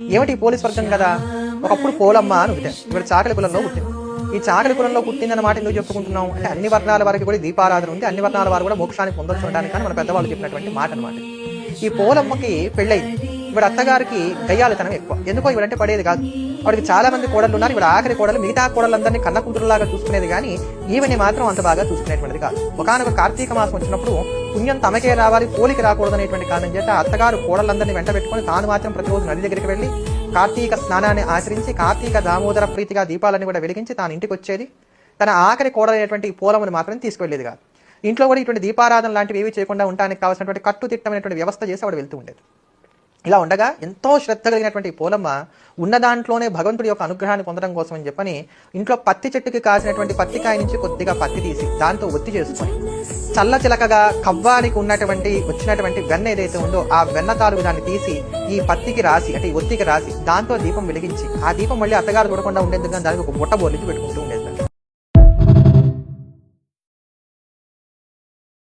ఏమిటి పోలీస్ వర్గం కదా, ఒకప్పుడు పోలమ్మ అని ఒకటే, ఇప్పుడు చాకలి కులంలో పుట్టింది. ఈ చాకలి కులంలో పుట్టిందన్నమాట ఎందుకు చెప్పుకుంటున్నాం అంటే, అన్ని వర్ణాల వారికి కూడా దీపారాధన ఉంది, అన్ని వర్ణాల వారు కూడా మోక్షాన్ని పొందొచ్చు ఉండడానికి కానీ మన పెద్దవాళ్ళు చెప్పినటువంటి మాట అనమాట. ఈ పోలమ్మకి పెళ్ళయింది. ఇప్పుడు అత్తగారికి గయ్యాలితనం ఎక్కువ. ఎందుకో ఇవిడంటే పడేది కాదు. వాడికి చాలా మంది కోడళ్ళు ఉన్నారు. ఇప్పుడు ఆఖరి కోడలు మిగతా కోడలందరినీ కన్న కూతురులాగా చూసుకునేది కానీ ఈవెని మాత్రం అంత బాగా చూసుకునేటువంటిది కాదు. ఒకనొక కార్తీక మాసం వచ్చినప్పుడు పుణ్యం తమకే రావాలి, పోలికి రాకూడదు అనేటువంటి కారణం చేత అత్తగారు కోడలందరినీ వెంట పెట్టుకుని తాను మాత్రం ప్రతిరోజు నది దగ్గరికి వెళ్ళి కార్తీక స్నానాన్ని ఆచరించి కార్తీక దామోదర ప్రీతిగా దీపాలని కూడా వెలిగించి తాను ఇంటికి వచ్చేది. తన ఆఖరి కోడలైనటువంటి పోలమును మాత్రం తీసుకువెళ్ళేది కాదు. ఇంట్లో కూడా ఇటువంటి దీపారాధన లాంటివి ఏవి చేయకుండా ఉండడానికి కావాల్సినటువంటి కట్టుదిట్టమైనటువంటి వ్యవస్థ చేసి ఆవిడ వెళ్తూ ఉండేది. ఇలా ఉండగా ఎంతో శ్రద్ధ కలిగినటువంటి పోలమ్మ ఉన్న దాంట్లోనే భగవంతుడి యొక్క అనుగ్రహాన్ని పొందడం కోసం అని చెప్పని ఇంట్లో పత్తి చెట్టుకి కాసినటువంటి పత్తికాయ నుంచి కొద్దిగా పత్తి తీసి దాంతో ఒత్తి చేసుకొని చల్ల చిలకగా కవ్వానికి ఉన్నటువంటి వచ్చినటువంటి వెన్న ఏదైతే ఉందో ఆ వెన్న తాలూకు దాన్ని తీసి ఈ పత్తికి రాసి అంటే ఈ ఒత్తికి రాసి దాంతో దీపం వెలిగించి ఆ దీపం మళ్ళీ అత్తగారు చూడకుండా ఉండేందుకు దానికి ఒక బుట్ట బోర్లించి పెట్టుకుంటూ ఉండేది.